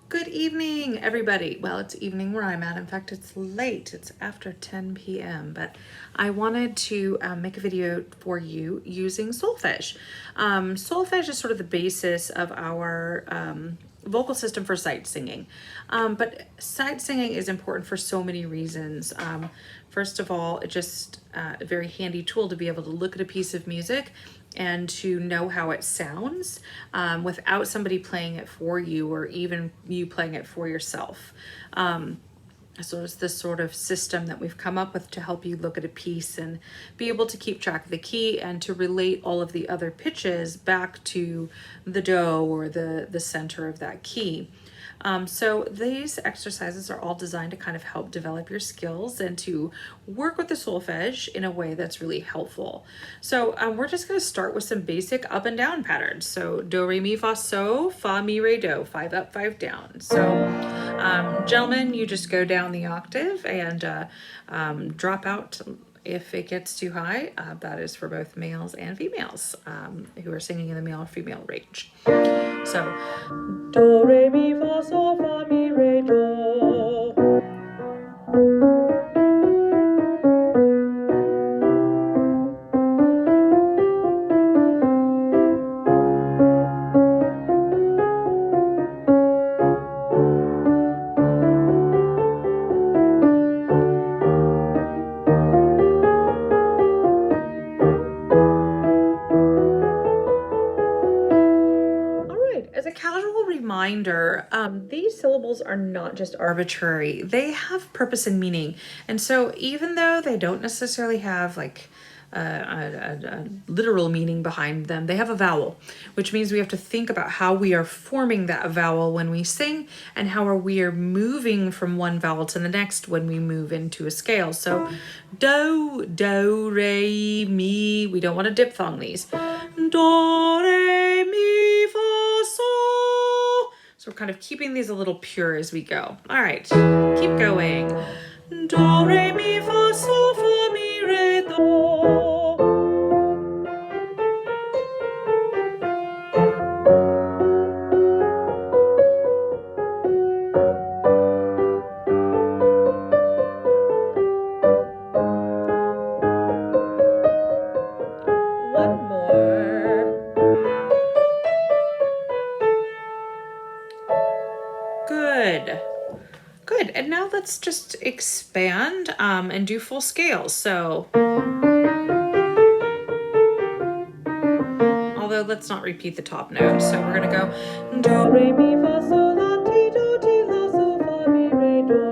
Good evening, everybody. Well, it's evening where I'm at. In fact, it's late. It's after 10 p.m., but I wanted to make a video for you using Solfege. Solfege is sort of the basis of our vocal system for sight singing. But sight singing is important for so many reasons. First of all, it's just a very handy tool to be able to look at a piece of music and to know how it sounds without somebody playing it for you or even you playing it for yourself. So it's this sort of system that we've come up with to help you look at a piece and be able to keep track of the key and to relate all of the other pitches back to the do or the center of that key. So these exercises are all designed to kind of help develop your skills and to work with the solfege in a way that's really helpful. So we're just going to start with some basic up and down patterns. So do, re, mi, fa, so, fa, mi, re, do, 5 up, 5 down. So gentlemen, you just go down the octave and drop out if it gets too high. That is for both males and females who are singing in the male or female range. So, do, re, mi, fa, sol, fa, mi, re, do. As a casual reminder, these syllables are not just arbitrary. They have purpose and meaning. And so even though they don't necessarily have like a literal meaning behind them, they have a vowel, which means we have to think about how we are forming that vowel when we sing and how we are moving from one vowel to the next when we move into a scale. So do, do, re, mi. We don't want to diphthong these. Do, re, mi, fa, sol. So we're kind of keeping these a little pure as we go. All right, keep going. Do, re, mi, fa, sol, fa, mi, re, do. One more. Good. Good. And now let's just expand and do full scales. So, although let's not repeat the top note. So we're going to go do, re, mi, fa, sol, la, ti, do, ti, la, sol, fa, mi, re, do.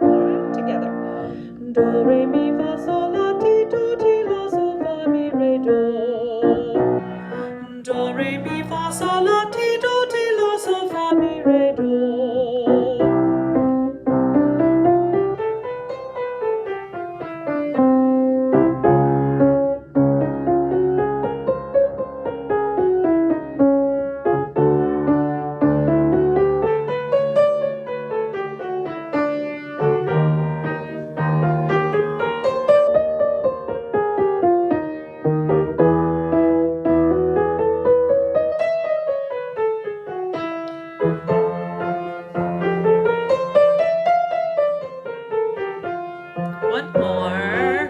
All right, together. Do, re, mi, fa, sol, la, ti, do, ti, la, sol, fa, mi, re, do. Do, re, mi, fa, sol, la, ti, do, ti, la, sol, fa, mi, re, do. One more.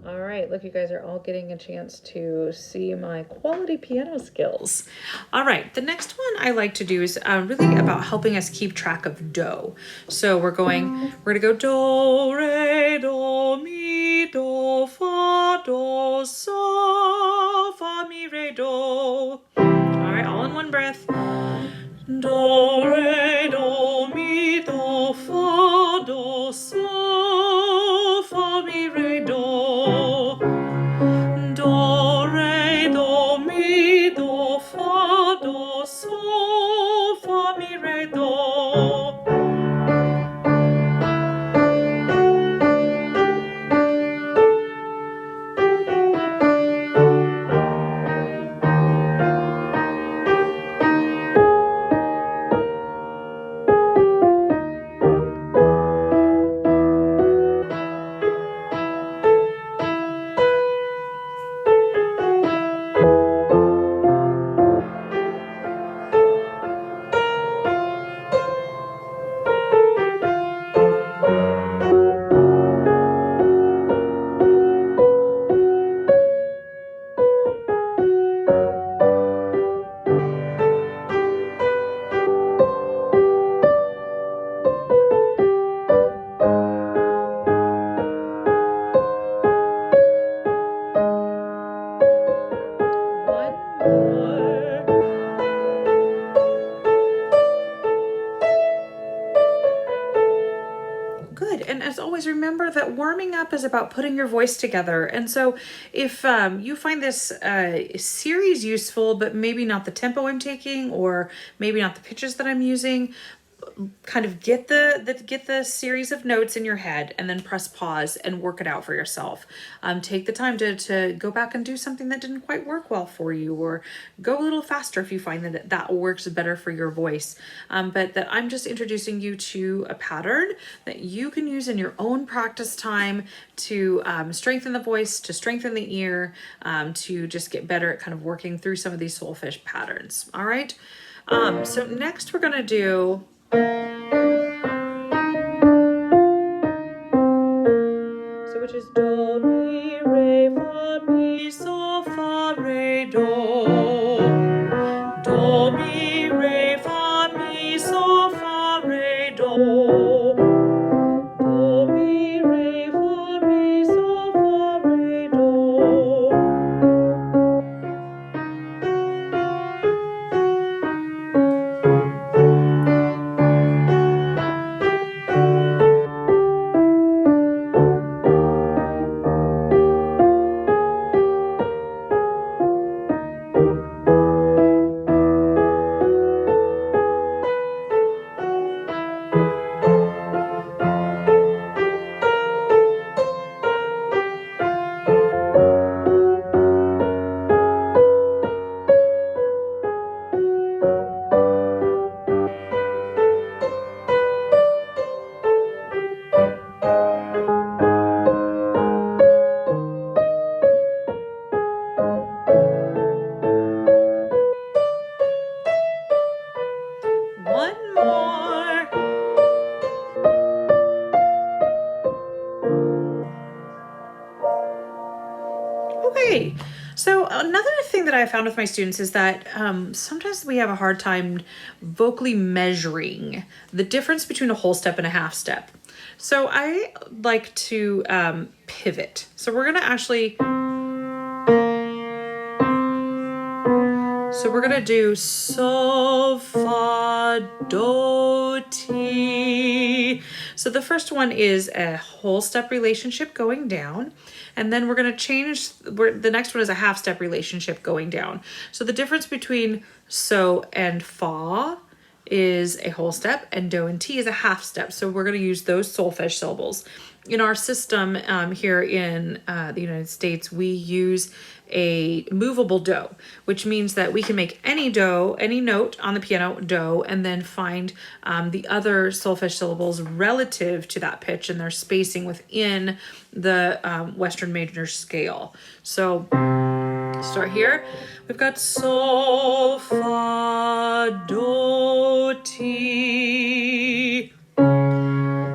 All right, look, you guys are all getting a chance to see my quality piano skills. All right, the next one I like to do is really about helping us keep track of do. So we're gonna go do, re, do, mi, do, fa, do, so, fa, mi, re, do. All right, all in one breath. Do, re, do, mi, do, fa, do, so, fa, mi, re, do. Do, re, do, mi, do, fa, do, so, fa, mi, re, do. remember that warming up is about putting your voice together. And so if you find this series useful, but maybe not the tempo I'm taking, or maybe not the pitches that I'm using, kind of get the series of notes in your head and then press pause and work it out for yourself. Take the time to go back and do something that didn't quite work well for you, or go a little faster if you find that works better for your voice. But that I'm just introducing you to a pattern that you can use in your own practice time to strengthen the voice, to strengthen the ear, to just get better at kind of working through some of these Solfege patterns. All right. So next we're gonna do which is do, mi, re, fa, mi, so, fa, re, do. Do, mi, re, fa, mi, so, fa, re, do. Do, mi, re, fa, mi, so, fa, re, do. One more. Okay, so another thing that I found with my students is that sometimes we have a hard time vocally measuring the difference between a whole step and a half step. So I like to pivot. So we're gonna actually, do sol, fa, do, ti. So the first one is a whole step relationship going down, and then we're going to change, the next one is a half step relationship going down. So the difference between so and fa is a whole step, and do and ti is a half step. So we're going to use those solfege syllables. In our system here in the United States, we use a movable do, which means that we can make any do, any note on the piano, do, and then find the other solfege syllables relative to that pitch and their spacing within the Western major scale. So start here. We've got sol, fa, do, ti,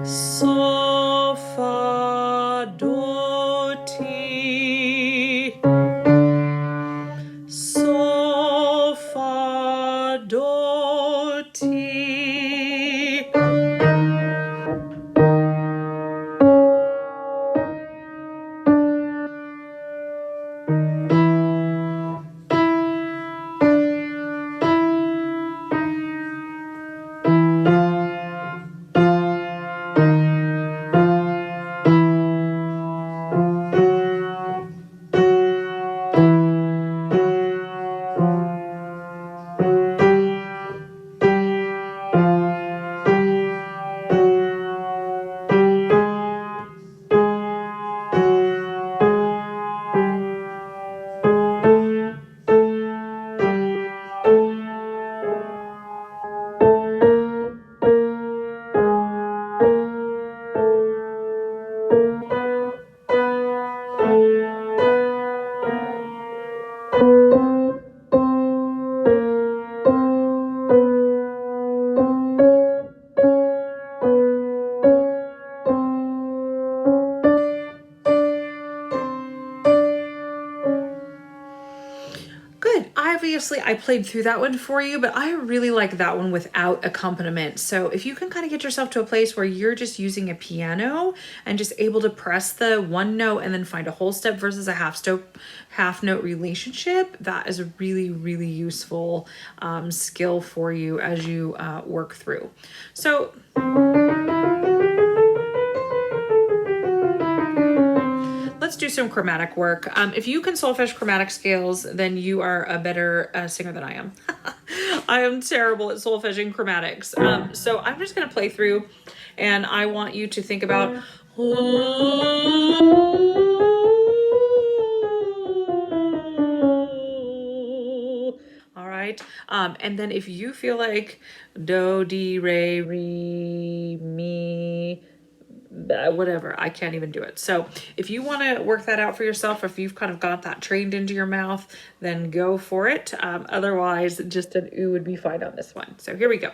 sol, fa, do, ti, sol, fa, do, ti. Good. Obviously, I played through that one for you, but I really like that one without accompaniment. So if you can kind of get yourself to a place where you're just using a piano and just able to press the one note and then find a whole step versus a half note relationship, that is a really, really useful skill for you as you work through. So some chromatic work. If you can solfege chromatic scales, then you are a better singer than I am. I am terrible at solfeging chromatics. So I'm just going to play through, and I want you to think about all right. And then if you feel like do, di, re, re, mi, whatever, I can't even do it. So if you want to work that out for yourself, if you've kind of got that trained into your mouth, then go for it. Otherwise, just an ooh would be fine on this one. So here we go.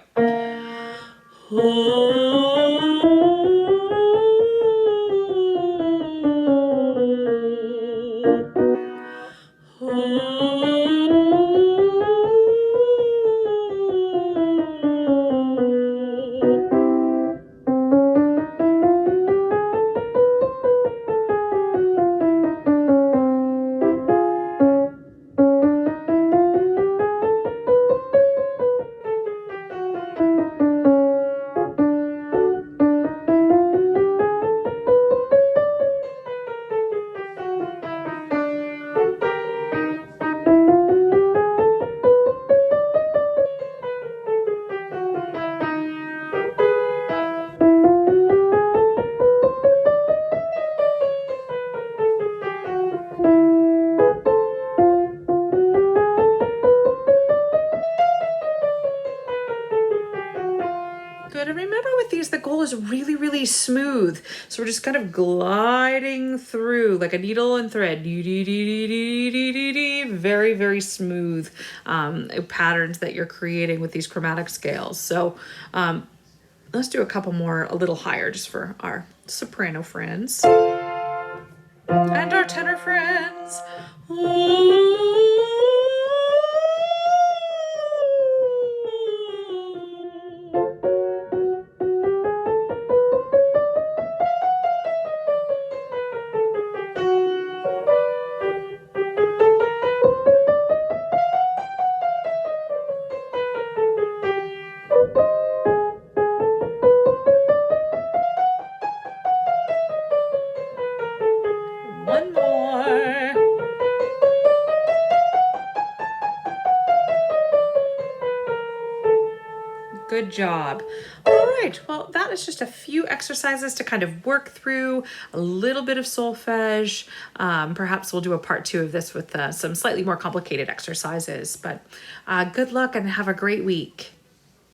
Good. And remember with these, the goal is really, really smooth. So we're just kind of gliding through like a needle and thread. Very, very smooth patterns that you're creating with these chromatic scales. So let's do a couple more a little higher just for our soprano friends. And our tenor friends. One more. Good job. All right, well, that is just a few exercises to kind of work through, a little bit of solfege. Perhaps we'll do a part 2 of this with some slightly more complicated exercises, but good luck and have a great week.